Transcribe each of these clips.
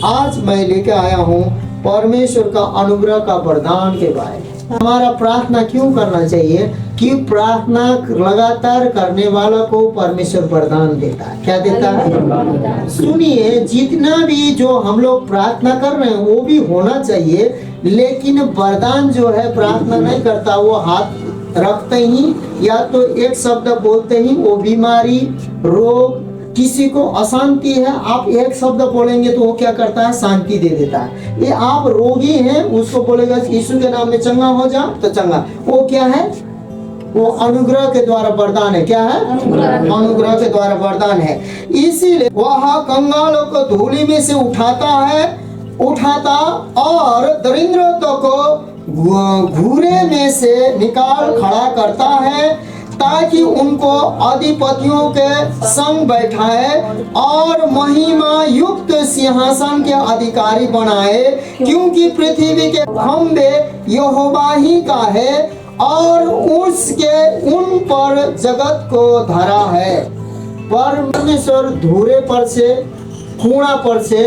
आज मैं लेके आया हूँ परमेश्वर का अनुग्रह का वरदान के बारे में। हमारा प्रार्थना क्यों करना चाहिए कि प्रार्थना लगातार करने वाला को परमेश्वर वरदान देता है। क्या देता है? सुनिए, जितना भी जो हम लोग प्रार्थना कर रहे हैं वो भी होना चाहिए, लेकिन वरदान जो है प्रार्थना नहीं करता, वो हाथ रखते ही या तो एक शब्द बोलते ही वो बीमारी, रोग, किसी को अशांति है, आप एक शब्द बोलेंगे तो वो क्या करता है? शांति दे देता है। ये आप रोगी हैं, उसको बोलेगा यीशु के नाम में चंगा हो जा तो चंगा। वो क्या है? वो अनुग्रह के द्वारा वरदान है। क्या है? अनुग्रह के द्वारा वरदान है। इसीलिए वह कंगालों को धूली में से उठाता और दरिद्रों को घूरे में से निकाल खड़ा करता है, ताकि उनको अधिपतियों के संग बैठाए और महिमा युक्त सिंहासन के अधिकारी बनाए, क्योंकि पृथ्वी के खंबे यहोवा ही का है और उसके उन पर जगत को धरा है। परमेश्वर धूरे पर से, कूड़ा पर से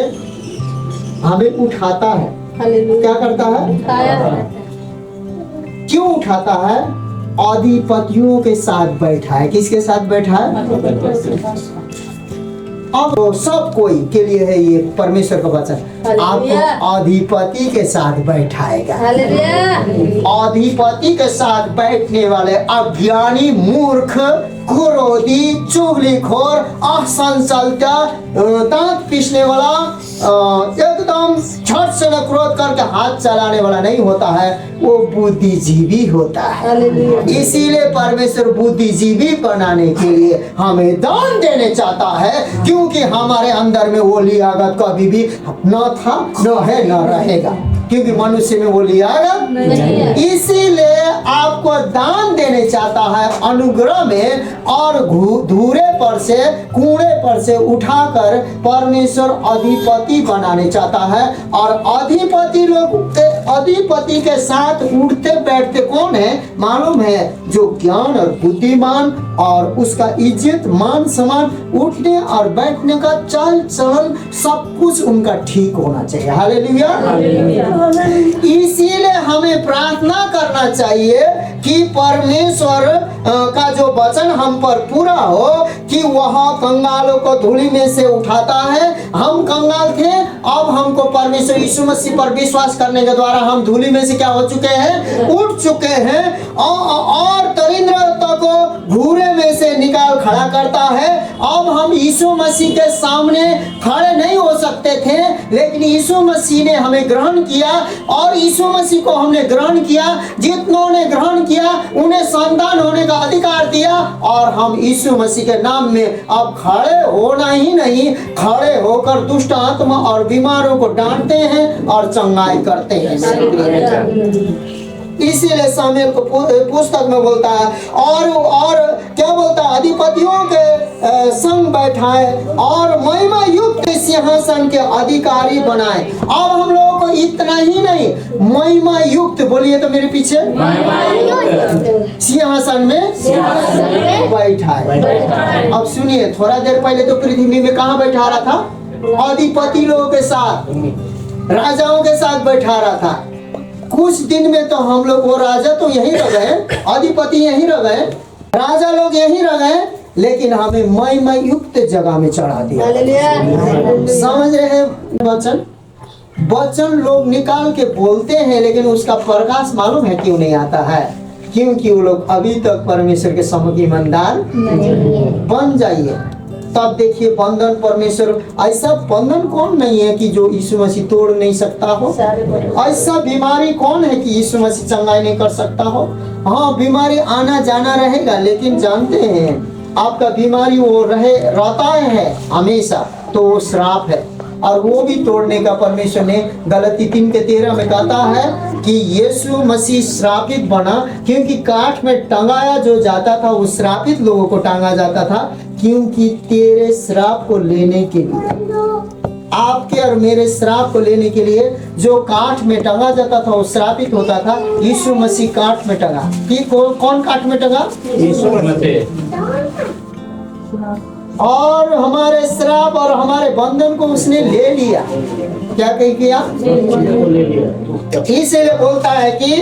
हमें उठाता है। क्या करता है? क्यों उठाता है? अधिपतियों के साथ बैठा है। किसके साथ बैठा है? अब सब कोई के लिए है ये परमेश्वर का वचन। आपको अधिपति के साथ बैठाएगा। अधिपति के साथ बैठने वाले अज्ञानी, मूर्ख, क्रोधी, चुगलीखोर, असंचलता, दांत पीसने वाला, एकदम झट से क्रोध करके हाथ चलाने वाला नहीं होता है, वो बुद्धिजीवी होता है। इसीलिए परमेश्वर बुद्धिजीवी बनाने के लिए हमें दान देने चाहता है, क्योंकि हमारे अंदर में वो लियाकत कभी भी न था, न है, न रहेगा, क्योंकि मनुष्य में वो लियाकत नहीं है। इसीलिए आपको दान देने चाहता है अनुग्रह में, और धूरे पर से, कूड़े पर से उठाकर परमेश्वर अधिपति बनाने चाहता है। और अधिपति के साथ उठते बैठते कौन है मालूम है? जो ज्ञान और बुद्धिमान और उसका इज्जत, मान, सम्मान, उठने और बैठने का चाल चलन सब कुछ उनका ठीक होना चाहिए। हालेलुया। इसीलिए हमें प्रार्थना करना चाहिए कि परमेश्वर का जो वचन हम पर पूरा हो, कि वह कंगालों को धूली में से उठाता है। हम कंगाल थे, अब हमको परमेश्वर यीशु मसीह पर विश्वास करने के द्वारा हम धूली में से क्या हो चुके हैं? उठ चुके हैं। और दरिद्रता को घूरे में से निकाल खड़ा करता है। अब हम यीशु मसीह के सामने खड़े नहीं हो सकते थे, लेकिन यीशु मसीह ने हमें ग्रहण किया, और यीशु मसीह को हमने ग्रहण किया। जितनों ने ग्रहण किया उन्हें संतान होने का अधिकार दिया, और हम यीशु मसीह के नाम में अब खड़े होना ही नहीं, खड़े होकर दुष्ट आत्मा और बीमारों को डांटते हैं और चंगाई करते हैं। इसीलिए सामुएल को पुस्तक में बोलता है, और क्या बोलता है? अधिपतियों के संग बैठाए और महिमा युक्त सिंहासन के अधिकारी बनाए। अब हम लोगों को इतना ही नहीं, महिमा युक्त, बोलिए तो मेरे पीछे, सिंहासन में बैठाए। अब सुनिए, थोड़ा देर पहले तो पृथ्वी में कहाँ बैठा रहा था? अधिपति लोगों के साथ, राजाओं के साथ बैठा रहा था। कुछ दिन में तो हम लोग, वो राजा तो यहीं रह गए, अधिपति यहीं रह गए, राजा लोग यहीं रह गए, लेकिन हमें महिमा युक्त जगह में चढ़ा दिया। समझ रहे हैं? वचन लोग निकाल के बोलते हैं, लेकिन उसका प्रकाश मालूम है क्यों नहीं आता है? क्योंकि वो लोग अभी तक परमेश्वर के सम्मुख ईमानदार बन जाइए, तब देखिए बंधन परमेश्वर। ऐसा बंधन कौन नहीं है कि जो यीशु मसीह तोड़ नहीं सकता हो? ऐसा बीमारी कौन है कि यीशु मसीह चंगाई नहीं कर सकता हो? हाँ, बीमारी आना जाना रहेगा, लेकिन जानते हैं आपका बीमारी वो रहता है हमेशा, तो वो श्राप है, और वो भी तोड़ने का परमेश्वर ने गलती 3:13 में कहता है कि यीशु मसीह श्रापित बना, क्योंकि काठ में टंगाया जो जाता था वो श्रापित लोगों को टांगा जाता था, क्योंकि तेरे श्राप को लेने के लिए, आपके और मेरे श्राप को लेने के लिए जो काठ में टंगा जाता था वो श्रापित होता था। यीशु मसीह काठ में टंगा। कि कौन काठ में टंगा? यीशु मसीह। और हमारे श्राप और हमारे बंधन को उसने ले लिया। क्या कही किया? इसीलिए बोलता है कि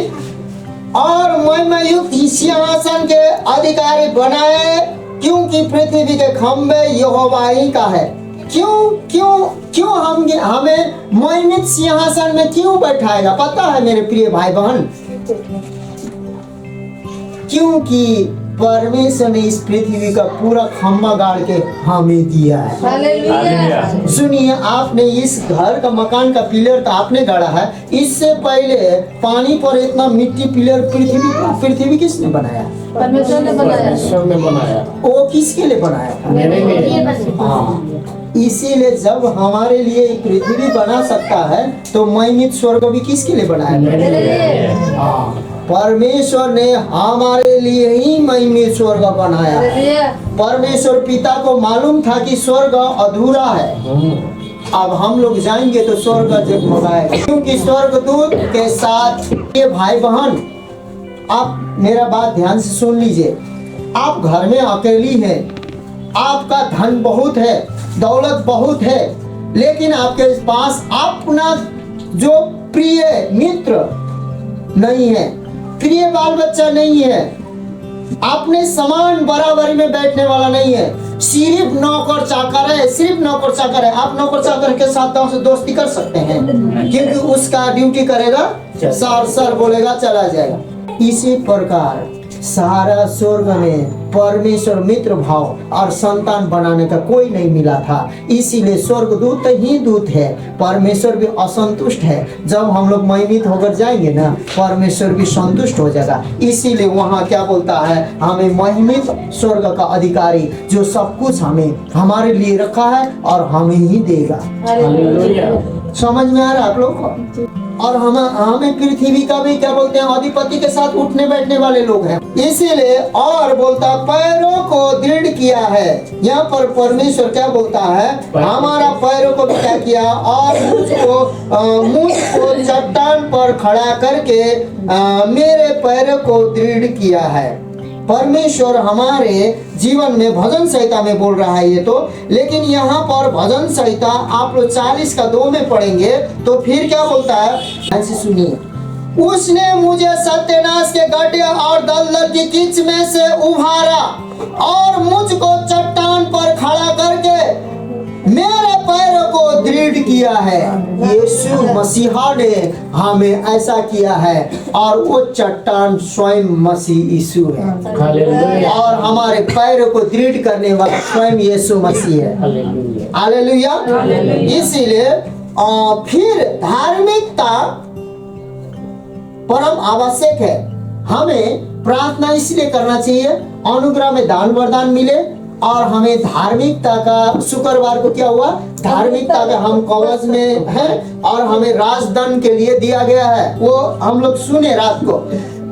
और महिमा युक्त सिंहासन के अधिकारी बनाए, क्योंकि पृथ्वी के खंभे यहोवा ही का है। क्यों क्यों क्यों हमें महिमित सिंहासन में क्यों बैठाएगा? पता है मेरे प्रिय भाई बहन, क्योंकि परमेश्वर ने इस पृथ्वी का पूरा खम्भा गाड़ के हमें दिया है। सुनिए, आपने इस घर का मकान का पिलर तो आपने गाड़ा है, इससे पहले पानी पर इतना मिट्टी पिलर पृथ्वी किसने बनाया? परमेश्वर ने बनाया। वो किसके लिए बनाया? हाँ, इसीलिए जब हमारे लिए पृथ्वी बना सकता है तो महिमित स्वर्ग भी किसके लिए बनाया? हाँ, परमेश्वर ने हमारे लिए ही महिमित स्वर्ग बनाया। परमेश्वर पिता को मालूम था कि स्वर्ग अधूरा है, अब हम लोग जाएंगे तो स्वर्ग जगमगाएगा, क्योंकि स्वर्गदूत के साथ। ये भाई बहन, आप मेरा बात ध्यान से सुन लीजिए। आप घर में अकेली हैं, आपका धन बहुत है, दौलत बहुत है, लेकिन आपके पास अपना जो प्रिय मित्र नहीं है, प्रिय बाल बच्चा नहीं है, अपने समान बराबरी में बैठने वाला नहीं है, सिर्फ नौकर चाकर है, सिर्फ नौकर चाकर है। आप नौकर चाकर के साथ दोस्ती कर सकते हैं, क्योंकि उसका ड्यूटी करेगा, सर बोलेगा, चला जाएगा। इसी प्रकार सारा स्वर्ग में परमेश्वर मित्र भाव और संतान बनाने का कोई नहीं मिला था, इसीलिए स्वर्गदूत ही दूत है। परमेश्वर भी असंतुष्ट है। जब हम लोग महिमित होकर जाएंगे ना, परमेश्वर भी संतुष्ट हो जाएगा। इसीलिए वहाँ क्या बोलता है? हमें महिमित स्वर्ग का अधिकारी जो सब कुछ हमें हमारे लिए रखा है और हमें ही देगा। समझ में आ रहा है आप लोग को? और हमें पृथ्वी का भी क्या बोलते हैं? अधिपति के साथ उठने बैठने वाले लोग हैं। इसीलिए और बोलता पैरों को दृढ़ किया है। यहाँ पर परमेश्वर क्या बोलता है? हमारा पैरों को भी क्या किया? और मुझको चट्टान पर खड़ा करके मेरे पैरों को दृढ़ किया है। परमेश्वर हमारे जीवन में भजन संहिता में बोल रहा है ये तो, लेकिन यहाँ पर भजन संहिता आप लोग 40 का 2 में पढ़ेंगे तो फिर क्या बोलता है? ऐसे सुनिए, उसने मुझे सत्यानाश के गड्ढे और दलदल की कीच में से उभारा और मुझको चट्टान पर खड़ा करके मेरे पैरों को दृढ़ किया है। यीशु मसीहा ने हमें ऐसा किया है, और वो चट्टान स्वयं मसीह यीशु है, और हमारे पैरों को दृढ़ करने वाला स्वयं यीशु मसीह है। हालेलुया। इसीलिए फिर धार्मिकता परम आवश्यक है। हमें प्रार्थना इसलिए करना चाहिए अनुग्रह में दान वरदान मिले, और हमें धार्मिकता का शुक्रवार को क्या हुआ? धार्मिकता का हम कवच में है, और हमें राजदंड के लिए दिया गया है, वो हम लोग सुने रात को।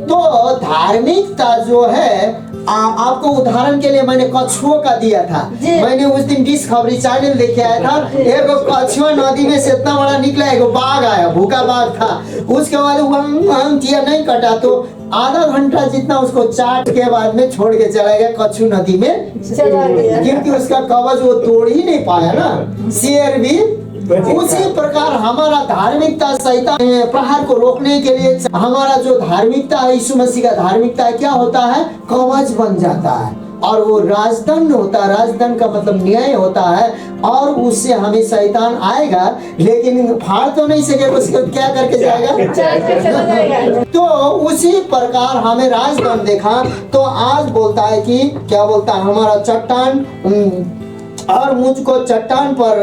तो धार्मिकता जो है, आपको उदाहरण के लिए मैंने कछुओं का दिया था। मैंने उस दिन डिस्कवरी चैनल देखे आया था, एक कछुआ नदी में से इतना बड़ा निकला, एक बाघ आया, भूखा बाघ था। उसके बाद वहाँ किया, नहीं कटा तो आधा घंटा जितना उसको चाट के बाद में छोड़ के चला गया, कछु नदी में चला गया, क्योंकि उसका कवच वो तोड़ ही नहीं पाया ना, शेर भी। उसी प्रकार हमारा धार्मिकता संहिता प्रहार को रोकने के लिए हमारा जो धार्मिकता है, यीशु मसीह का धार्मिकता है, क्या होता है? कवच बन जाता है, और वो राजदंड होता है। राजदंड का मतलब न्याय होता है, और उससे हमें शैतान आएगा, लेकिन फाड़ तो नहीं सकेगा, उसको क्या करके जाएगा? तो उसी प्रकार हमें राजदंड देखा। तो आज बोलता है कि क्या बोलता है? हमारा चट्टान और मुझको चट्टान पर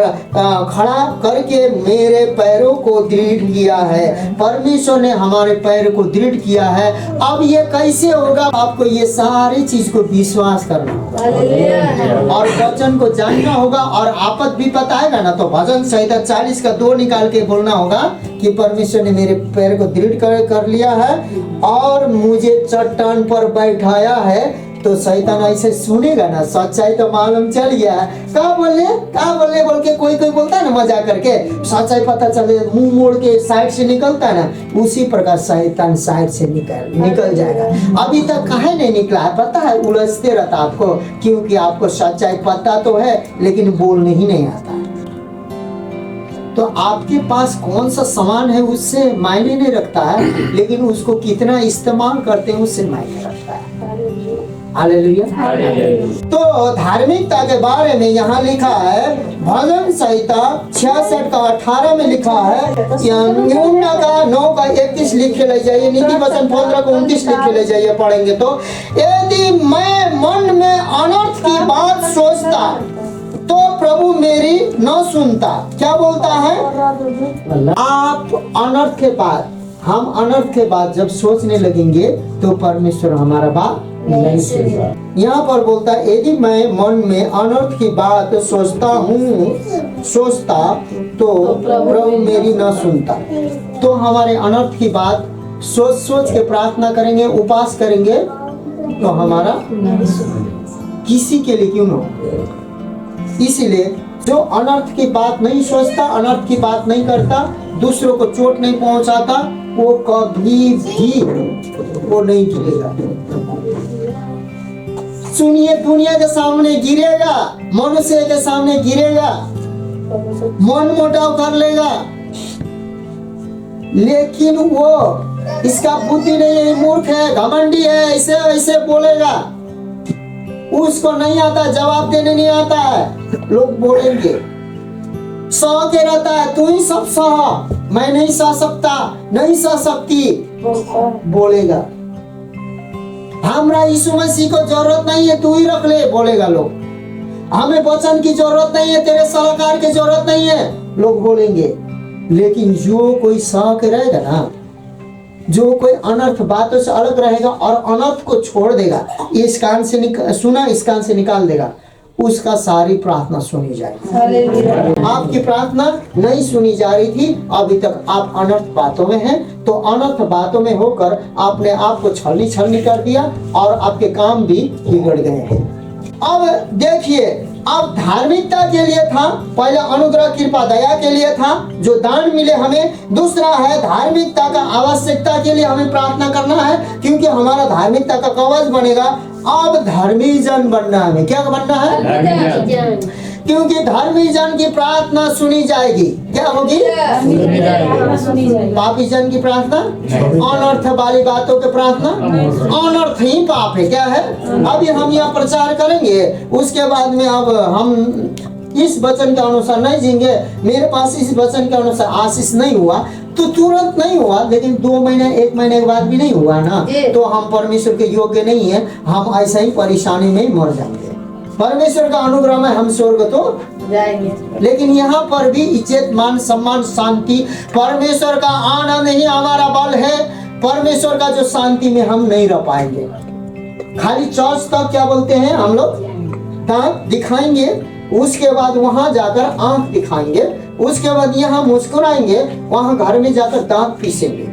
खड़ा करके मेरे पैरों को दृढ़ किया है। परमेश्वर ने हमारे पैरों को दृढ़ किया है। अब ये कैसे होगा? आपको ये सारी चीज को विश्वास करना होगा और वचन को जानना होगा, और आपद भी बताएगा ना, तो भजन संहिता 40 का 2 निकाल के बोलना होगा कि परमेश्वर ने मेरे पैर को दृढ़ कर लिया है और मुझे चट्टान पर बैठाया है, तो शैतान ऐसे सुनेगा ना, सच्चाई तो मालूम चल गया है, क्या बोले बोल के कोई बोलता है ना मजा करके, सच्चाई पता चले मुंह मोड़ के साइड से निकलता है ना, उसी प्रकार शैतान साइड से निकल जाएगा। अभी तक काहे नहीं निकला है पता है, उलझते रहता आपको, क्योंकि आपको सच्चाई पता तो है लेकिन बोलने ही नहीं आता। तो आपके पास कौन सा सामान है उससे मायने नहीं रखता है, लेकिन उसको कितना इस्तेमाल करते हैं उससे मायने रखता है। हालेलुया। तो धार्मिकता के बारे में यहाँ लिखा है, भजन संहिता 66 का 18 में लिखा है, 9 का 31 लिखे ले जाइए, नीति वचन 15 को 29 लिखे ले जाइए, पढ़ेंगे तो, यदि मैं मन में अनर्थ की बात सोचता तो प्रभु मेरी न सुनता। क्या बोलता है? आप अनर्थ के बाद, हम अनर्थ के बाद जब सोचने लगेंगे तो परमेश्वर हमारा बात नहीं सुनेगा। यहाँ पर बोलता है, यदि मैं मन में अनर्थ की बात सोचता तो प्रभु मेरी न सुनता। तो हमारे अनर्थ की बात सोच के प्रार्थना करेंगे, उपास करेंगे, तो हमारा किसी के लिए क्यों न। इसीलिए जो अनर्थ की बात नहीं सोचता, अनर्थ की बात नहीं करता, दूसरों को चोट नहीं पहुंचाता, वो कभी भी वो नहीं गिरेगा। सुनिए, दुनिया के सामने गिरेगा, मनुष्य के सामने गिरेगा, मन मोटाव कर लेगा, लेकिन वो इसका बुद्धि नहीं है, मूर्ख है, घमंडी है, ऐसे ऐसे बोलेगा, उसको नहीं आता, जवाब देने नहीं आता है। लोग बोलेंगे, सह के रहता है, तू ही सब सह, मैं नहीं सह सकता, नहीं सह सकती, बोलेगा। हमरा यीशु मसीह को जरूरत नहीं है, तू ही रख ले, बोलेगा लोग। हमें वचन की जरूरत नहीं है, तेरे सलाहकार की जरूरत नहीं है, लोग बोलेंगे। लेकिन जो कोई सह के रहेगा ना, जो कोई अनर्थ बातों से अलग रहेगा और अनर्थ को छोड़ देगा, इस कान से सुना, इस कान से निकाल देगा, उसका सारी प्रार्थना सुनी जाएगी। आपकी प्रार्थना नहीं सुनी जा रही थी, अभी तक आप अनर्थ बातों में हैं, तो अनर्थ बातों में होकर आपने आपको छलनी कर दिया और आपके काम भी बिगड़ गए हैं। अब देखिए, अब धार्मिकता के लिए था, पहले अनुग्रह कृपा दया के लिए था जो दान मिले हमें, दूसरा है धार्मिकता का आवश्यकता के लिए हमें प्रार्थना करना है, क्योंकि हमारा धार्मिकता का कवच बनेगा। अब धर्मी जन बनना है, हमें क्या बनना है? क्योंकि धर्मी जन की प्रार्थना सुनी जाएगी। क्या होगी? पापी जन की प्रार्थना, अनर्थ वाली बातों की प्रार्थना, अनर्थ ही पाप है। क्या है? अभी हम यहाँ प्रचार करेंगे, उसके बाद में अब हम इस वचन के अनुसार नहीं जिएंगे, मेरे पास इस वचन के अनुसार आशीष नहीं हुआ तो तुरंत नहीं हुआ, लेकिन 2 महीने 1 महीने के बाद भी नहीं हुआ ना, तो हम परमेश्वर के योग्य नहीं है, हम ऐसा ही परेशानी में ही मर जाएंगे। परमेश्वर का अनुग्रह में हम स्वर्ग तो जाएंगे, लेकिन यहाँ पर भी इज्जत, मान, सम्मान, शांति, परमेश्वर का आनंद ही हमारा बल है। परमेश्वर का जो शांति में हम नहीं रह पाएंगे। खाली चर्च तक क्या बोलते हैं हम लोग, दांत दिखाएंगे, उसके बाद वहां जाकर आंख दिखाएंगे, उसके बाद यहाँ मुस्कुराएंगे, वहां घर में जाकर दांत पीसेंगे।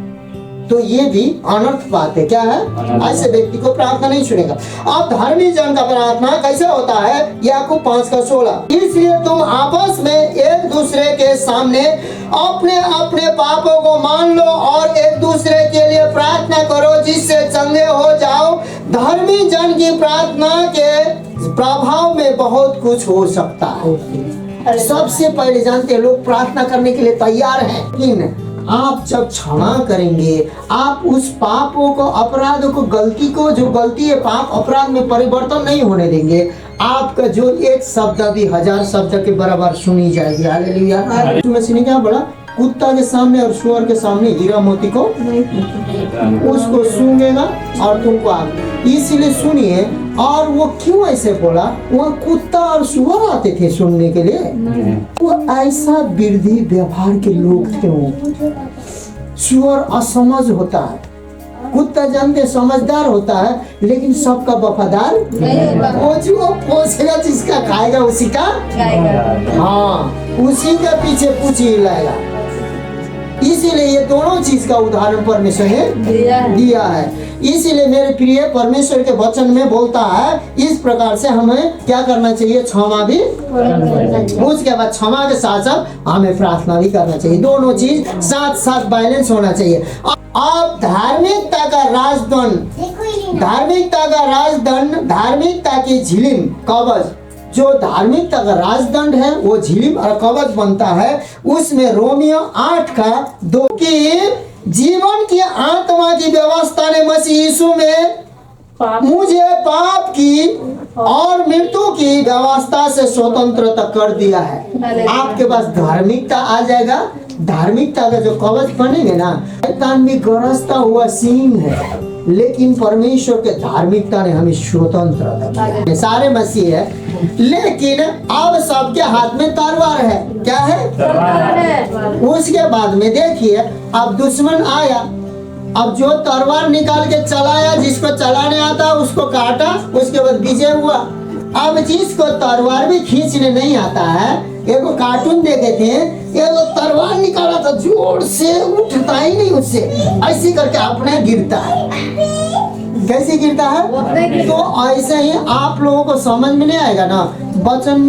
तो ये भी अनर्थ बात है। क्या है? ऐसे व्यक्ति को प्रार्थना नहीं सुनेगा। अब धार्मिक जन का प्रार्थना कैसे होता है? याकूब 5:16, इसलिए तुम आपस में एक दूसरे के सामने अपने अपने पापों को मान लो और एक दूसरे के लिए प्रार्थना करो जिससे चंगे हो जाओ। धार्मिक जन की प्रार्थना के प्रभाव में बहुत कुछ हो सकता है। सबसे पहले जानते हैं, लोग प्रार्थना करने के लिए तैयार हैं, लेकिन आप जब क्षमा करेंगे, आप उस पापों को, अपराधों को, गलती को, जो गलती है, पाप अपराध में परिवर्तन नहीं होने देंगे। आपका जो एक शब्द भी 1000 शब्द के बराबर सुनी जाएगी। हालेलुया। मसीह ने क्या बोला? कुत्ता के सामने और सुअर के सामने हीरा मोती को उसको सूंघेगा और तुमको आग। इसीलिए सुनिए, और वो क्यों ऐसे बोला? वहाँ कुत्ता और सुअर आते थे सुनने के लिए, वो ऐसा विरोधी व्यवहार के लोग थे। वो सुअर असमझ होता है, कुत्ता जानते समझदार होता है, लेकिन सबका वफादार वो जो पोसेगा, जिसका खाएगा उसी का, हाँ, उसी के पीछे पूछ हिलाएगा। इसीलिए ये दोनों चीज का उदाहरण परमेश्वर ने दिया है। इसीलिए मेरे प्रिय परमेश्वर के वचन में बोलता है इस प्रकार से हमें क्या करना चाहिए, क्षमा भी, उसके बाद क्षमा के साथ साथ हमें प्रार्थना भी करना चाहिए। दोनों चीज साथ साथ बैलेंस होना चाहिए। अब धार्मिकता का राजदंड, धार्मिकता की झिलिम, कवच, जो धार्मिकता का राजदंड है वो झिलिम और कवच बनता है। उसमें रोमियो 8:2 की जीवन की आत्मा की व्यवस्था ने मसीह यीशु में मुझे पाप की और मृत्यु की व्यवस्था से स्वतंत्रता कर दिया है। आपके पास धार्मिकता आ जाएगा, धार्मिकता का जो कवच बनेंगे ना, शैतान भी गरजता हुआ सिंह है, लेकिन परमेश्वर के धार्मिकता ने हमें स्वतंत्रता दी। सारे मसीह है, लेकिन अब सबके हाथ में तलवार है। क्या है? तलवार है। उसके बाद में देखिए, अब दुश्मन आया, अब जो तलवार निकाल के चलाया, जिसको चलाने आता उसको काटा, उसके बाद विजय हुआ। अब जिसको तलवार भी खींचने नहीं आता है, एक कार्टून देखे थे, ये तो तलवार निकाला था, जोर से उठता ही नहीं उससे, ऐसे करके अपने गिरता है। कैसे गिरता है? तो ऐसे ही आप लोगों को समझ में नहीं आएगा ना। वचन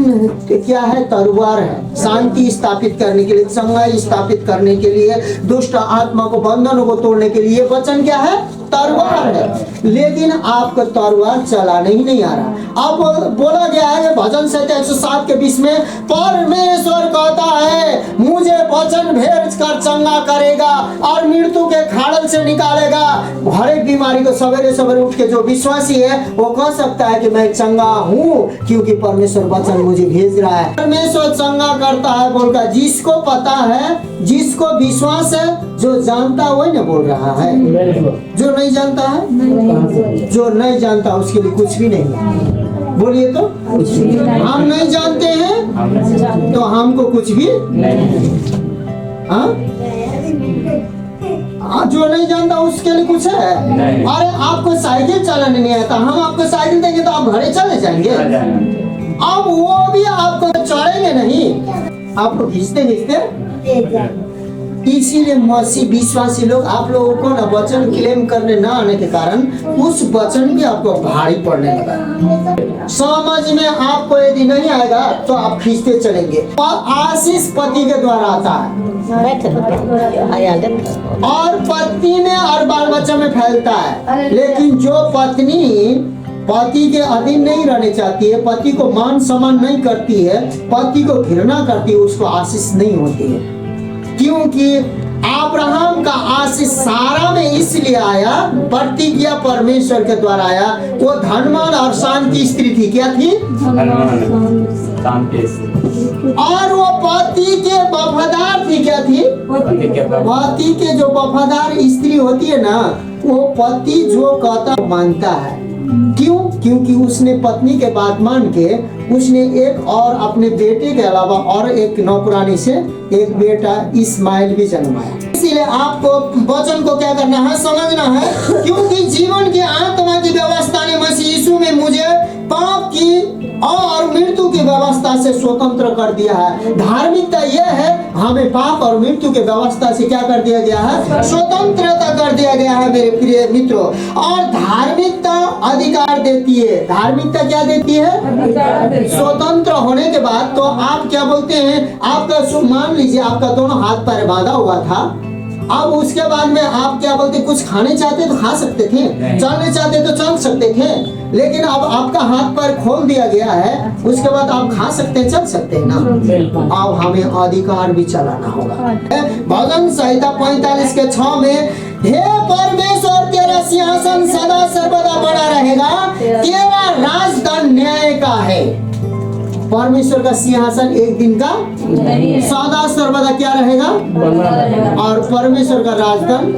क्या है? तलवार है, शांति स्थापित करने के लिए, संगाई स्थापित करने के लिए, दुष्ट आत्मा को, बंधनों को तोड़ने के लिए वचन क्या है? तलवार है। लेकिन आपको तलवार चलाने ही नहीं आ रहा। अब बोला गया है भजन 107:20 में, परमेश्वर कहता है मुझे वचन भेज कर चंगा करेगा और मृत्यु के खाड़ल से निकालेगा। हर एक बीमारी को सवेरे सवेरे उठ के जो विश्वासी है वो कह सकता है कि मैं चंगा हूँ, क्योंकि परमेश्वर वचन मुझे भेज रहा है। परमेश्वर चंगा करता है बोलकर, जिसको पता है, जिसको विश्वास है, जो जानता है वही ना बोल रहा है। जो नहीं जानता है, जो नहीं जानता उसके लिए कुछ भी नहीं। बोलिए तो, हम नहीं जानते हैं तो हमको कुछ भी हाँ? जो नहीं जानता उसके लिए कुछ है? अरे आपको साइकिल चलाने नहीं आता, हम आपको साइकिल देंगे तो आप घरे चले जाएंगे। अब वो भी आपको चढ़ेंगे नहीं, आपको खींचते खींचते। इसीलिए मसीह विश्वासी लोग, आप लोगों को ना वचन क्लेम करने ना आने के कारण उस वचन भी आपको भारी पड़ने लगा। समझ में आपको यदि नहीं आएगा तो आप खींचते चलेंगे। और आशीष पति के द्वारा आता है और पत्नी में और बाल बच्चा में फैलता है। लेकिन जो पत्नी पति के अधीन नहीं रहने चाहती है, पति को मान सम्मान नहीं करती है, पति को घृणा करती है, उसको आशीष नहीं होती है। क्योंकि अब्राहम का आशीष सारा में इसलिए आया, प्रतिज्ञा परमेश्वर के द्वारा आया। वो धनवान और शांति स्त्री थी। क्या थी? और वो पति के वफादार थी। क्या थी? पति के जो वफादार स्त्री होती है ना, वो पति जो कहता मानता है। क्यों? क्योंकि उसने पत्नी के बात मान के उसने एक और अपने बेटे के अलावा और एक नौकरानी से एक बेटा इस्माइल भी जन्माया। इसीलिए आपको वचन को क्या करना है? समझना है। क्योंकि जीवन की आत्मा की व्यवस्था ने मसीह यीशु में मुझे पाप की और मृत्यु की व्यवस्था से स्वतंत्र कर दिया है। धार्मिकता यह है, हमें पाप और मृत्यु की व्यवस्था से क्या कर दिया गया है? स्वतंत्रता कर दिया गया है मेरे प्रिय मित्रों। और धार्मिकता अधिकार देती है। धार्मिकता क्या देती है? स्वतंत्र होने के बाद तो आप क्या बोलते हैं? आपका मान लीजिए आपका दोनों हाथ पैर बांधा हुआ था, अब उसके बाद में आप क्या बोलते? कुछ खाने चाहते तो खा सकते थे, चलने चाहते तो चल सकते थे, लेकिन अब आपका हाथ पैर खोल दिया गया है, उसके बाद आप खा सकते हैं, चल सकते हैं ना। अब हमें अधिकार भी चलाना होगा। भजन संहिता 45:6 में, हे परमेश्वर तेरा सिंहासन सदा सर्वदा बना रहेगा, तेरा राजदंड न्याय का है। परमेश्वर का सिंहासन एक दिन का सदा सर्वदा क्या रहेगा? और परमेश्वर का राजदंड।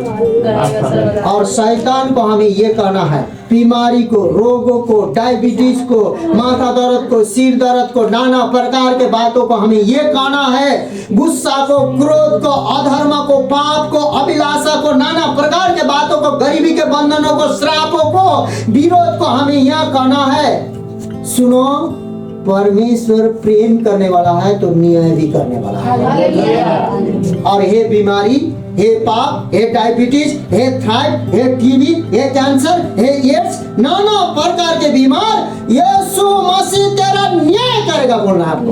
और शैतान को हमें ये कहना है, बीमारी को, रोगों को, डायबिटीज को, माथा दर्द को, सिर दर्द को, नाना प्रकार के बातों को हमें ये कहना है। गुस्सा को, क्रोध को, अधर्म को, पाप को, अभिलाषा को, नाना प्रकार के बातों को, गरीबी के बंधनों को, श्रापों को, विरोध को हमें यह कहना है। सुनो, परमेश्वर प्रेम करने वाला है तो न्याय भी करने वाला है। और ये बीमारी हे पाप, हे डायबिटीज, हे थायराइड, हे टीबी, हे कैंसर, हे एड्स, नाना प्रकार के बीमार यीशु मसीह तेरा न्याय करेगा बोल रहा है आपको।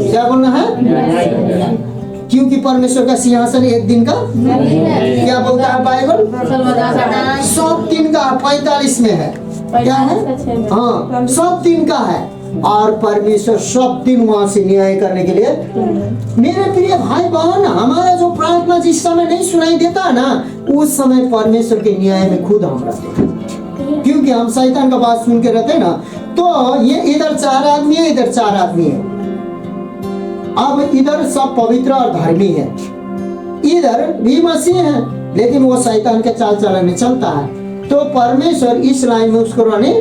क्या बोलना है? क्योंकि परमेश्वर का सिंहासन एक दिन का क्या बोलता है बाइबल? 100 दिन का 45 में है। क्या है? हाँ, 100 दिन का है और परमेश्वर 100 दिन वहां से न्याय करने के लिए। मेरे प्रिय भाई बहन, हमारा जो प्रार्थना जिस समय नहीं सुनाई देता ना, उस समय परमेश्वर के न्याय में खुद हम रहते हैं, क्योंकि हम शैतान का बात सुन के रहते हैं ना। तो ये इधर 4 आदमी है, इधर 4 आदमी है। अब इधर सब पवित्र और धर्मी है, इधर भी मसीह है, लेकिन वो शैतान के चाल चलन में चलता है। तो परमेश्वर इस लाइन में उसको रहने,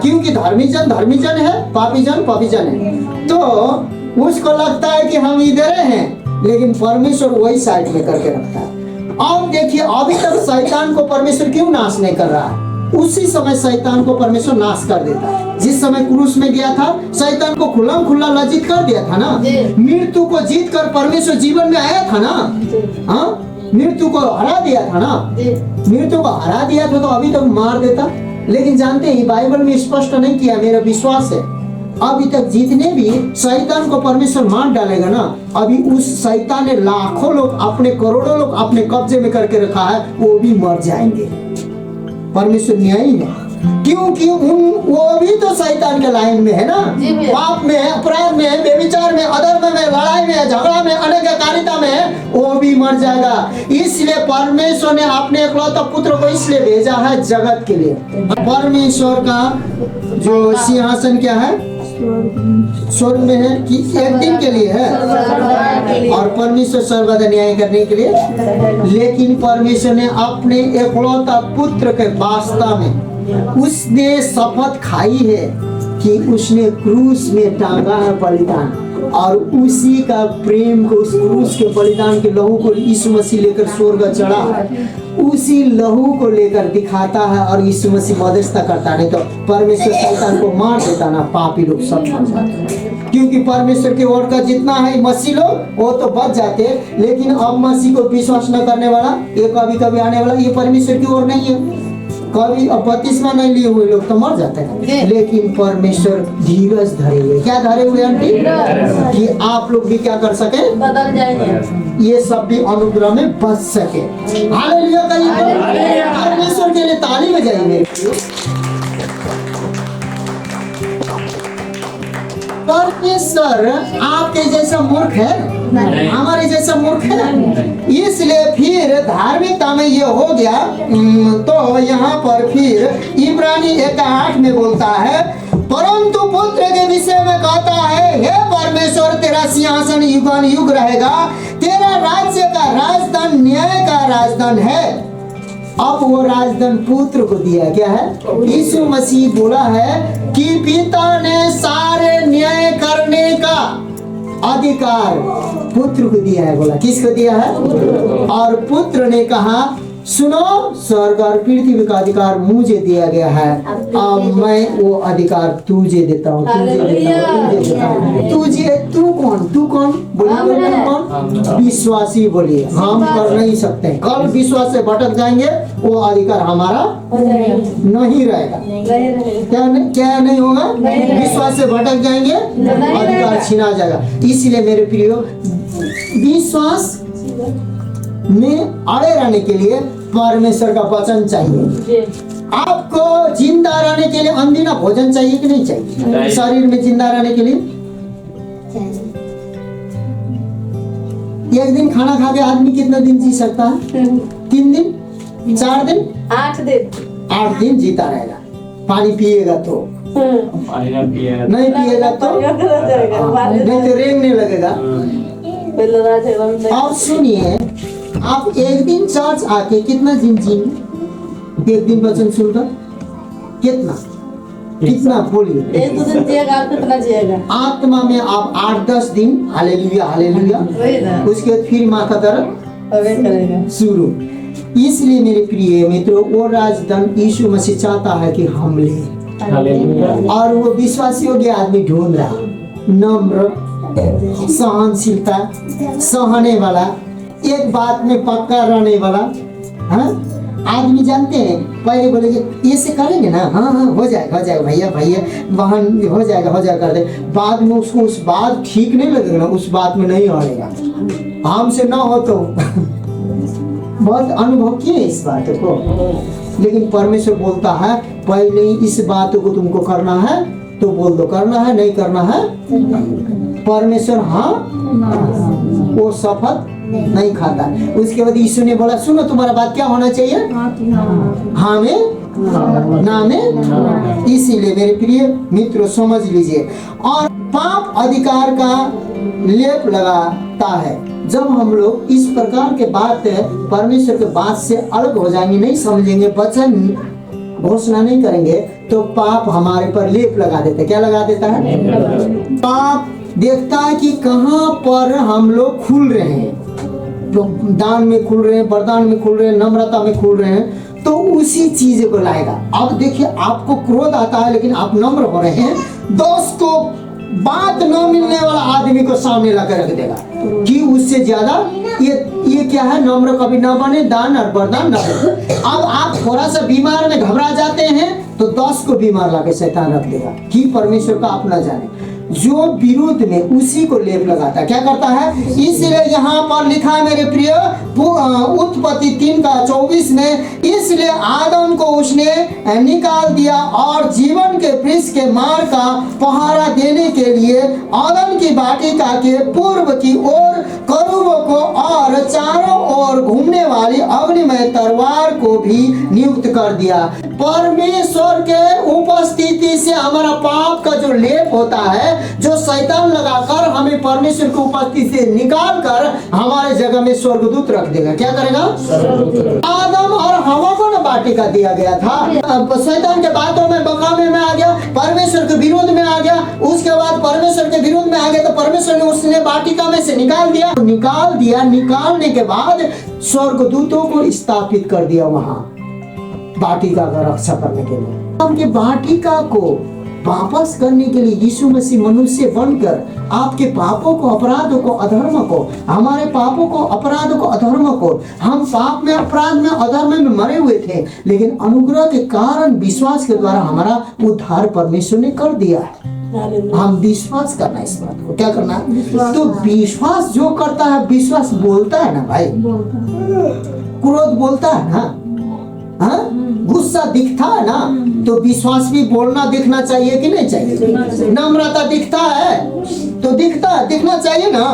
क्योंकि धर्मी जन है, पापी जन है। तो उसको लगता है कि हम इधर हैं, लेकिन परमेश्वर वही साइड में करके रखता है। अब देखिए, अभी तक शैतान को परमेश्वर क्यों नाश नहीं कर रहा है? उसी समय शैतान को परमेश्वर नाश कर देता है। जिस समय क्रूस में गया था, शैतान को खुल्लम खुल्ला लज्जित कर दिया था ना। मृत्यु को जीत कर परमेश्वर जीवन में आया था ना। हाँ, मृत्यु को हरा दिया था ना। मृत्यु को हरा दिया था तो अभी तक मार देता, लेकिन जानते हैं बाइबल में स्पष्ट नहीं किया। मेरा विश्वास है अभी तक जितने भी शैतान को परमेश्वर मार डालेगा ना, अभी उस शैतान ने लाखों लोग, अपने करोड़ों लोग अपने कब्जे में करके रखा है, वो भी मर जाएंगे। परमेश्वर न्यायी है, क्योंकि वो भी तो शैतान के लाइन में है ना। पाप में है, अपराध में है, व्यभिचार में, अधर्म में, लड़ाई में, झगड़ा में, अनेकाकारिता में है, वो भी मर जाएगा। इसलिए परमेश्वर ने अपने इकलौता पुत्र को इसलिए भेजा है जगत के लिए। परमेश्वर का जो सिंहासन क्या है? स्वर्ग में है कि एक दिन के लिए है, और परमेश्वर सर्वदा न्याय करने के लिए। लेकिन परमेश्वर ने अपने इकलौता पुत्र के वास्ता में उसने शपथ खाई है कि उसने क्रूस में टांगा है बलिदान, और उसी का प्रेम को, उस क्रूस के बलिदान के लहू को यीशु मसीह लेकर स्वर्ग चढ़ा, उसी लहू को लेकर दिखाता है और यीशु मसीह मध्यस्थता करता। नहीं तो परमेश्वर शैतान को मार देता ना, पापी लोग सब मर जाते। क्योंकि परमेश्वर के ओर का जितना है मसीह लोग वो तो बच जाते, लेकिन अब मसीह को विश्वास न करने वाला, ये कभी कभी आने वाला, ये परमेश्वर की ओर नहीं है। कभी बपतिस्मा नहीं लिए हुए लोग तो मर जाते हैं, लेकिन परमेश्वर धीरज धरे हुए। क्या धरे हुए आंटी? कि आप लोग भी क्या कर सके, बदल जाएंगे, ये सब भी अनुग्रह में बच सके। हालेलुया कहिए, परमेश्वर के लिए ताली बजाइए। परमेश्वर आपके जैसा मूर्ख है, हमारे जैसा मूर्ख है। इसलिए फिर धार्मिकता में ये हो गया। तो यहाँ पर फिर इब्रानी 1:8 में बोलता है, परंतु पुत्र के विषय में कहता है, हे परमेश्वर तेरा सिंहासन युगान युग रहेगा, तेरा राज्य का राजधान न्याय का राजधान है। अब वो राजधान पुत्र को दिया। क्या है? यीशु मसीह बोला है कि पिता ने सारे न्याय करने का अधिकार पुत्र को दिया है। बोला किसको दिया है? और पुत्र ने कहा, सुनो, स्वर्ग और पृथ्वी का अधिकार मुझे दिया गया है, अब मैं वो अधिकार तुझे देता हूँ, तुझे। तू कौन बोलिए? कौन? विश्वासी बोलिए। हम कर नहीं सकते, कल विश्वास से भटक जाएंगे, वो अधिकार हमारा नहीं रहेगा। क्या नहीं होगा? विश्वास से भटक जाएंगे, अधिकार छीना जाएगा। इसलिए मेरे प्रियो, विश्वास में अड़े रहने के लिए परमेश्वर का वचन चाहिए। आपको जिंदा रहने के लिए अनदिना भोजन चाहिए कि नहीं चाहिए? शरीर में जिंदा रहने के लिए एक दिन खाना खा के आदमी कितना दिन जी सकता है? 3 दिन, 4 दिन, 8 दिन, 8 दिन जीता रहेगा। पानी पिएगा तो नहीं पिएगा तो नहीं तो रेंगने लगेगा। अब सुनिए, आप एक दिन चर्च आके कितना दिन जिएंगे? एक दिन वचन सुनकर कितना बोलिए? 1-2 दिन जिएगा, आप कितना जिएगा? आत्मा में आप 8-10 दिन हालेलुया हालेलुया, उसके बाद फिर माथा दर्द करेगा शुरू। इसलिए मेरे प्रिय मित्रों, वो राजधन यीशु मसीह चाहता है कि हम लें, और वो विश्वासी योग्य आदमी ढूंढ रहा, नम्र, सहनशीलता, सहने वाला, एक बात में पक्का रहने वाला, हाँ आदमी जानते हैं, पहले बोलेंगे ये से करेंगे ना, हाँ हाँ हो जाएगा भैया बहन हो जाएगा कर दे, बाद में उसको उस बात ठीक नहीं लगेगा ना, उस बात में नहीं आएगा, हमसे ना हो तो बहुत अनुभव किए इस बात को। लेकिन परमेश्वर बोलता है पहले ही इस बात को तुमको करना है तो बोल दो, करना है नहीं करना है, परमेश्वर हाँ वो शपथ नहीं खाता। उसके बाद यीशु ने बोला सुनो तुम्हारा बात क्या होना चाहिए, हाँ में ना में। इसीलिए मेरे प्रिय मित्रों समझ लीजिए, और पाप अधिकार का लेप लगाता है। जब हम लोग इस प्रकार के बात परमेश्वर के बात से अलग हो जाएंगे, नहीं समझेंगे, वचन घोषणा नहीं करेंगे, तो पाप हमारे पर लेप लगा देता है। क्या लगा देता है? पाप देखता है कि कहाँ पर हम लोग खुल रहे हैं, तो दान में खुल रहे हैं, वरदान में खुल रहे हैं, नम्रता में खुल रहे हैं, तो उसी चीज को लाएगा। अब देखिए आपको क्रोध आता है लेकिन आप नम्र हो रहे हैं, दोस्त को बात न मिलने वाला आदमी को सामने ला कर रख देगा कि उससे ज्यादा ये क्या है, नम्र कभी ना बने, दान और वरदान न बने। अब आप थोड़ा सा बीमार में घबरा जाते हैं तो 10 को बीमार लाके शैतान रख देगा कि परमेश्वर का अपना जाने। जो विरोध में उसी को लेप लगाता है, क्या करता है? इसलिए यहाँ पर लिखा है मेरे प्रिय उत्पत्ति 3:24 में, इसलिए आदम को उसने निकाल दिया और जीवन के वृक्ष के मार्ग का पहरा देने के लिए आदम की वाटिका के पूर्व की ओर करूबों को और चारों ओर घूमने वाली अग्निमय तलवार को भी नियुक्त कर दिया। परमेश्वर के उपस्थिति से हमारा पाप का जो लेप होता है, जो शैतान लगाकर हमें परमेश्वर की उपस्थिति से निकाल कर हमारे जगह में स्वर्गदूत रख देगा। क्या करेगा? आदम और हवा को न वाटिका दिया गया था, शैतान के बातों में बकावे में आ गया, परमेश्वर के विरोध में आ गया, उसके बाद परमेश्वर के विरोध में आ गया तो परमेश्वर ने उसने वाटिका में से निकाल दिया। निकालने के बाद स्वर्गदूतों को स्थापित कर दिया वहां वाटिका का रक्षा करने के लिए। उनके वाटिका को वापस करने के लिए यीशु मसीह मनुष्य बनकर आपके पापों को, अपराधों को, अधर्म को, हमारे पापों को, अपराधों को, अधर्म को, हम पाप में, अपराध में, अधर्म में मरे हुए थे, लेकिन अनुग्रह के कारण विश्वास के द्वारा हमारा उद्धार परमेश्वर ने कर दिया है। हम विश्वास करना इस बात को, क्या करना है? तो विश्वास जो करता है, विश्वास बोलता है ना भाई, क्रोध बोलता है ना, हाँ गुस्सा दिखता है ना, तो विश्वास भी बोलना दिखना चाहिए कि नहीं चाहिए? नम्रता दिखता है तो दिखना चाहिए ना।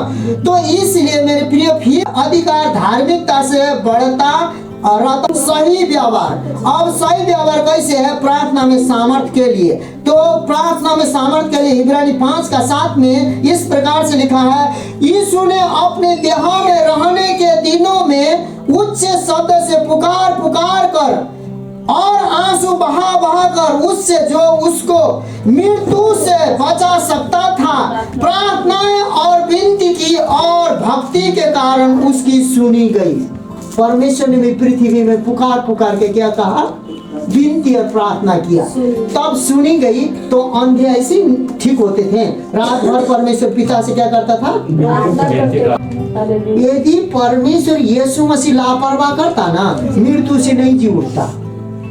तो इसलिए मेरे प्रिय फिर अधिकार धार्मिकता से बढ़ता और सही व्यवहार। अब सही व्यवहार कैसे है? प्रार्थना में सामर्थ के लिए। तो प्रार्थना में सामर्थ के लिए इब्रानी 5:7 में इस प्रकार से लिखा है, यीशु ने अपने देह में रहने के दिनों में उच्च शब्द से पुकार कर और आंसू बहा कर उससे जो उसको मृत्यु से बचा सकता था, प्रार्थनाएं और विनती की और भक्ति के कारण उसकी सुनी गई। परमेश्वर ने भी पृथ्वी में पुकार के क्या कहा? विनती और प्रार्थना किया, तब सुनी गई। तो अंधे ऐसे ठीक होते थे, रात भर परमेश्वर पिता से क्या करता था? यदि परमेश्वर यीशु मसीह लापरवाह करता ना, मृत्यु से नहीं जी उठता।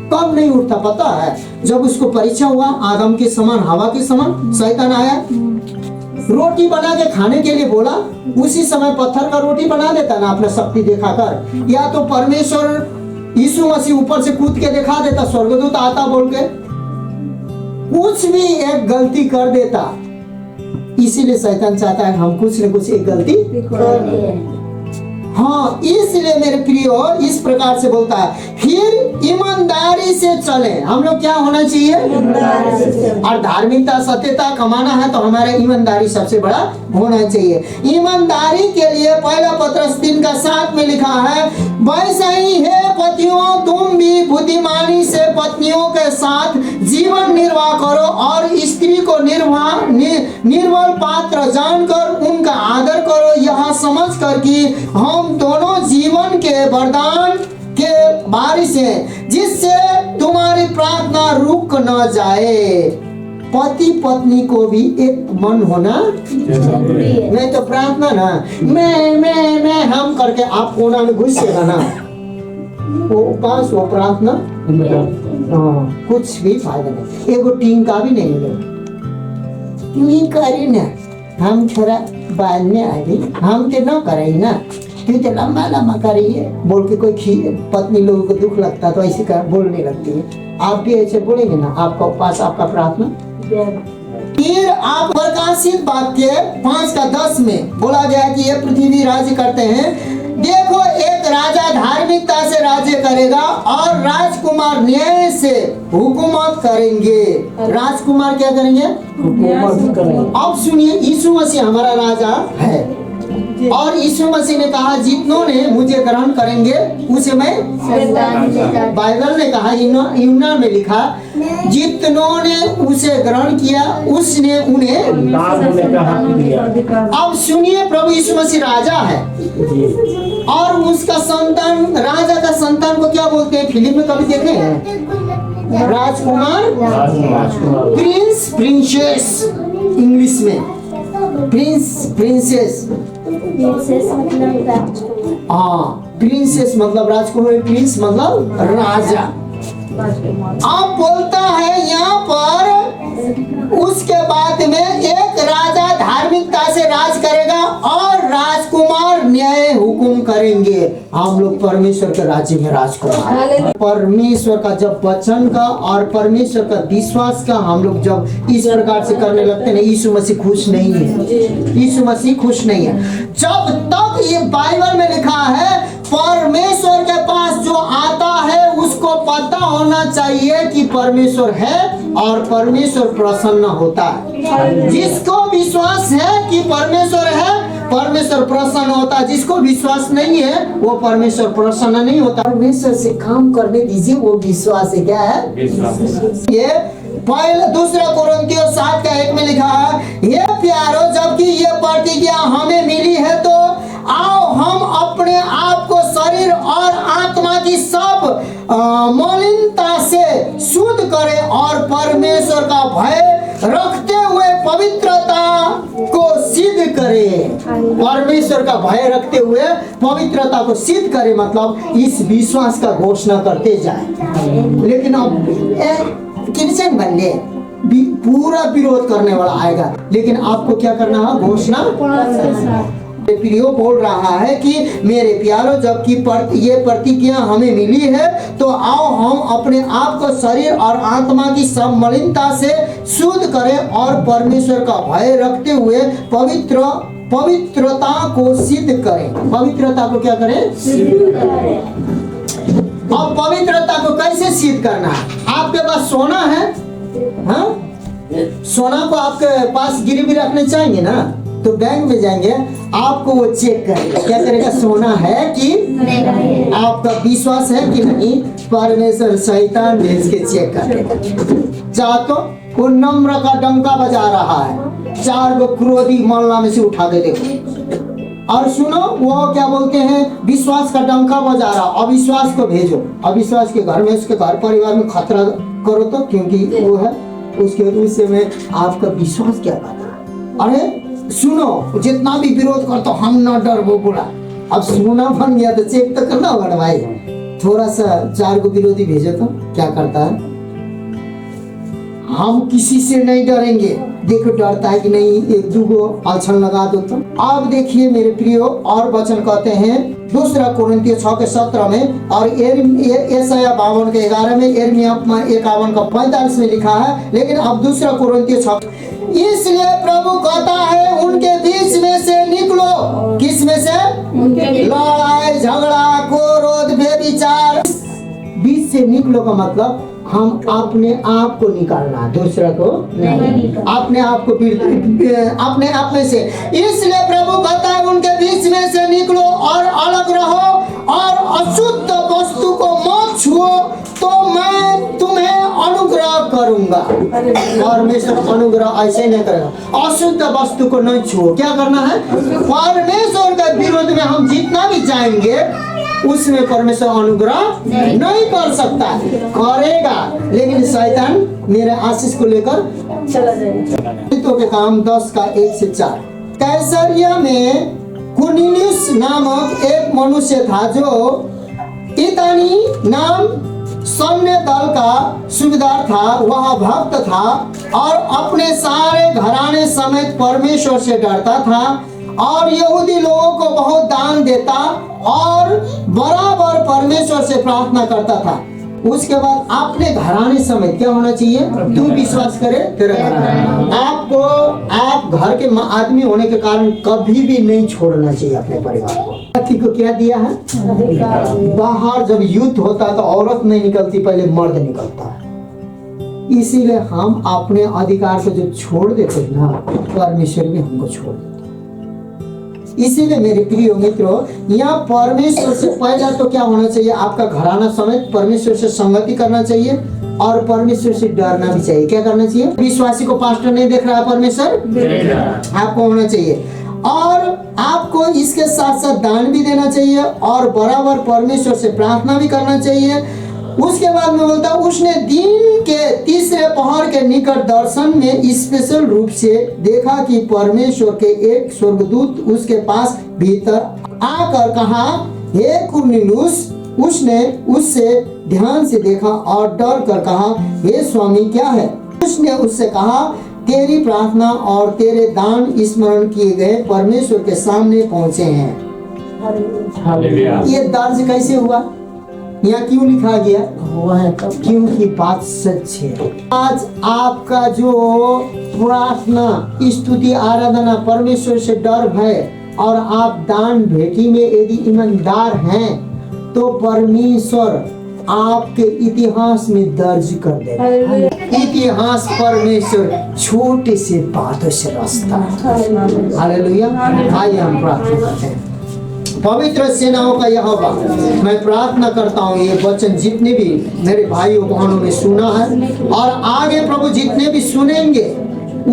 कब नहीं उठता पता है? जब उसको परीक्षा हुआ, आदम के समान, हवा के समान शैतान आया, रोटी बना के खाने के लिए बोला, उसी समय पत्थर का रोटी बना देता ना अपना शक्ति दिखाकर, या तो परमेश्वर यीशु मसीह ऊपर से कूद के दिखा देता, स्वर्गदूत आता बोल के, कुछ भी एक गलती कर देता। इसीलिए शैतान चाहता है हम कुछ न कुछ एक गलती कर दें। हाँ, इसलिए मेरे प्रियो इस प्रकार से बोलता है, फिर ईमानदारी से चले। हम लोग क्या होना चाहिए? और धार्मिकता, सत्यता कमाना है तो हमारा ईमानदारी सबसे बड़ा होना चाहिए। ईमानदारी के लिए पहला पत्रस 3:7 में लिखा है, वैसे ही है पतियों, तुम भी बुद्धिमानी से पत्नियों के साथ जीवन निर्वाह करो और स्त्री को निर्बल पात्र जानकर उनका आदर करो, यह समझ कर कि हम दोनों जीवन के वरदान के वारिस हैं, जिससे तुम्हारी प्रार्थना रुक न जाए। पति पत्नी को भी एक मन होना। नहीं तो प्रार्थना ना मैं हम करके आप कोना में घुसेगा ना, वो उपास वो प्रार्थना कुछ भी फायदा नहीं, एगो टीम का भी नहीं मिलेगा। क्यों ही करी ना, हम थोड़ा बाद में आए, हम तो न करे ना, क्यों तो लंबा लंबा करिए बोल के कोई पत्नी लोगों को दुख लगता तो ऐसे कर बोलने लगती है। आप भी ऐसे बोलेंगे ना, आपका उपास आपका प्रार्थना। फिर आप प्रकाशित वाक्य 5:10 में बोला गया कि ये पृथ्वी राज्य करते हैं। देखो एक राजा धार्मिकता से राज्य करेगा और राजकुमार न्याय से हुकूमत करेंगे। राजकुमार क्या करेंगे? हुकूमत करेंगे। अब सुनिए, यीशु मसीह हमारा राजा है और यीशु मसीह ने कहा जितनों ने मुझे ग्रहण करेंगे उसे मैं, बाइबल ने कहा यूना में लिखा जितनों ने उसे ग्रहण किया उसने उन्हें लाभ होने का हक दिया। अब सुनिए, प्रभु यीशु मसीह राजा है और उसका संतान, राजा का संतान को क्या बोलते हैं? फिल्म में कभी देखे हैं? राजकुमार, प्रिंस, प्रिंसेस, इंग्लिश में प्रिंस, प्रिंसेस। हाँ, प्रिंसेस मतलब राजकुमार, प्रिंस मतलब राजा। आप बोलता है यहाँ पर उसके बाद में एक राजा धार्मिकता से राज करेगा और राजकुमार न्याय हुकुम करेंगे। हम लोग परमेश्वर के राज्य में राजकुमार, परमेश्वर का जब वचन का और परमेश्वर का विश्वास का हम लोग जब इस प्रकार से करने लगते हैं, यीशु मसीह खुश नहीं है। यीशु मसीह खुश नहीं है। जब तक ये बाइबल में लिखा है परमेश्वर के पास जो आता है उसको पता होना चाहिए कि परमेश्वर है और परमेश्वर प्रसन्न होता है। जिसको विश्वास है कि परमेश्वर है, परमेश्वर प्रसन्न होता है। जिसको विश्वास नहीं है वो परमेश्वर प्रसन्न नहीं होता। परमेश्वर से काम करने दीजिए, वो विश्वास है। क्या है? ये पहले 2 कोरिन्थियों 7:1 में लिखा है, ये प्यारो जबकि ये प्रतिज्ञा हमें मिली है तो आओ हम अपने आप को शरीर और आत्मा की सब मलिनता से शुद्ध करें और परमेश्वर का भय रखते हुए पवित्रता को सिद्ध करें। परमेश्वर का भय रखते हुए पवित्रता को सिद्ध करें मतलब इस विश्वास का घोषणा करते जाए। लेकिन अब क्रिश्चियन बन गए, पूरा विरोध करने वाला आएगा, लेकिन आपको क्या करना है? घोषणा। प्रियो बोल रहा है कि मेरे प्यारो जबकि ये प्रतिज्ञा हमें मिली है तो आओ हम अपने आप को शरीर और आत्मा की सब मलिनता से शुद्ध करें और परमेश्वर का भय रखते हुए पवित्रता को सिद्ध करें। पवित्रता को क्या करें? अब पवित्रता को कैसे सिद्ध करना है? आपके पास सोना है, हाँ? सोना को आपके पास गिरवी रखने चाहेंगे ना, तो बैंक में जाएंगे, आपको वो चेक करेगा। क्या करेगा? सोना है कि आपका विश्वास है कि नहीं? परमेश्वर शैतान भेज के चेक करेगा। चाहो वो नम्र का डंका बजा रहा है, 4 गो क्रोधी मोहल्ला में से उठा के देखो। और सुनो, वो क्या बोलते हैं? विश्वास का डंका बजा रहा, अविश्वास को भेजो। अविश्वास के घर में, उसके घर परिवार में खतरा करो तो, क्योंकि वो है उसके में आपका विश्वास क्या करता। अरे सुनो, जितना भी विरोध करता हम ना डर वो बोला। अब सुना बन गया तो चेक तो करना होगा ना भाई। थोड़ा सा 4 को विरोधी भेजो तो क्या करता है? हम किसी से नहीं डरेंगे। देखो डरता है कि नहीं, 1-2 आछन लगा दो तो। अब देखिए मेरे प्रियो, और वचन कहते हैं 2 कोरिन्थियों 6:17 में और यशायाह 52:11 में, यिर्मयाह 51:45 में लिखा है। लेकिन अब 2 कोरिन्थियों 6, इसलिए प्रभु कहता है उनके बीच में से निकलो। किस में से? लड़ाई झगड़ा क्रोध व्यभिचार बीच से निकलो का मतलब हम अपने आप को निकालना, दूसरा को नहीं, अपने आप को अपने आप में से। इसलिए प्रभु कहता है उनके बीच में से निकलो और अलग रहो और अशुद्ध वस्तु को मत छुओ तो मैं तुम्हें अनुग्रह करूंगा। परमेश्वर अनुग्रह ऐसे नहीं करेगा। अशुद्ध वस्तु को नहीं छुओ। क्या करना है? परमेश्वर के विरोध में हम जितना भी जाएंगे उसमें परमेश्वर अनुग्रह नहीं कर सकता। करेगा, लेकिन शैतान मेरे आशीष को लेकर चला जाएगा। तो के काम 10 का 1 से 4। कैसरिया में कुर्नेलियुस नामक एक मनुष्य था जो इतानी नाम सैन्य दल का सूबेदार था। वह भक्त था और अपने सारे घराने समेत परमेश्वर से डरता था और यहूदी लोगों को बहुत दान देता और बराबर परमेश्वर से प्रार्थना करता था। उसके बाद अपने घराने समेत क्या होना चाहिए? तू विश्वास करे तेरा घराना। आपको आप घर के आदमी होने के कारण कभी भी नहीं छोड़ना चाहिए अपने परिवार को। पति को क्या दिया है? बाहर जब युद्ध होता है तो औरत नहीं निकलती, पहले मर्द निकलता है। इसीलिए हम अपने अधिकार को जो छोड़ देते हैं ना, परमेश्वर भी हमको छोड़ देता है। इसीलिए मेरे प्रिय मित्रों, यहाँ परमेश्वर से पहला तो क्या होना चाहिए? आपका घराना समेत परमेश्वर से संगति करना चाहिए और परमेश्वर से डरना भी चाहिए। क्या करना चाहिए? विश्वासी को पास्टर नहीं देख रहा है, परमेश्वर आपको होना चाहिए और आपको इसके साथ साथ दान भी देना चाहिए और बराबर परमेश्वर से प्रार्थना भी करना चाहिए। उसके बाद में बोलता, उसने दिन के तीसरे पहर के निकट दर्शन में स्पेशल रूप से देखा कि परमेश्वर के एक स्वर्गदूत उसके पास भीतर आकर कहा, हे कुर्नेलियुस। उसने उससे ध्यान से देखा और डर कर कहा, हे स्वामी क्या है? उसने उससे कहा, तेरी प्रार्थना और तेरे दान स्मरण किए गए परमेश्वर के सामने पहुंचे हैं। ये दर्ज कैसे हुआ? यहाँ क्यों लिखा गया हुआ है? क्योंकि बात सच है। आज आपका जो प्रार्थना, स्तुति, आराधना, परमेश्वर से डर भय और आप दान भेटी में यदि ईमानदार हैं तो परमेश्वर आपके इतिहास में दर्ज कर देगा। इतिहास परमेश्वर छोटे से बातों से रचता है। हालेलुया। आइए हम प्रार्थना करते हैं। पवित्र सेनाओं का यहोवा, मैं प्रार्थना करता हूँ ये वचन जितने भी मेरे भाइयों बहनों ने सुना है और आगे प्रभु जितने भी सुनेंगे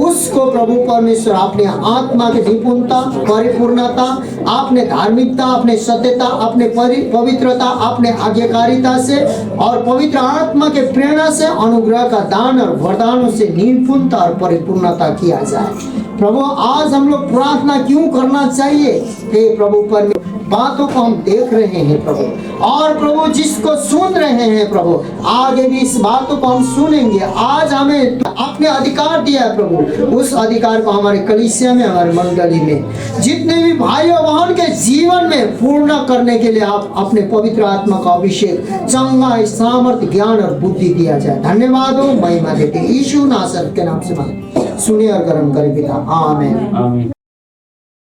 उसको प्रभु परमेश्वर अपने आत्मा की निपुणता, परिपूर्णता, अपने धार्मिकता, अपने सत्यता, अपने पवित्रता, अपने आज्ञाकारिता से और पवित्र आत्मा के प्रेरणा से अनुग्रह का दान और वरदानों से निपुणता और परिपूर्णता किया जाए। प्रभु आज हम लोग प्रार्थना क्यों करना चाहिए? हे प्रभु परमेश्वर, बातों को हम देख रहे हैं प्रभु और प्रभु जिसको सुन रहे हैं प्रभु, आगे भी इस बातों को हम सुनेंगे। आज हमें अपने अधिकार दिया है प्रभु, उस अधिकार को हमारे कलीसिया में, हमारे मंडली में, जितने भी भाई और बहन के जीवन में पूर्ण करने के लिए आप अपने पवित्र आत्मा का अभिषेक, चंगा, सामर्थ्य, ज्ञान और बुद्धि दिया जाए। धन्यवाद हो, महिमा देते यीशु नासरत के नाम से मांगते, सुनिए और ग्रहण करें पिता। आमीन।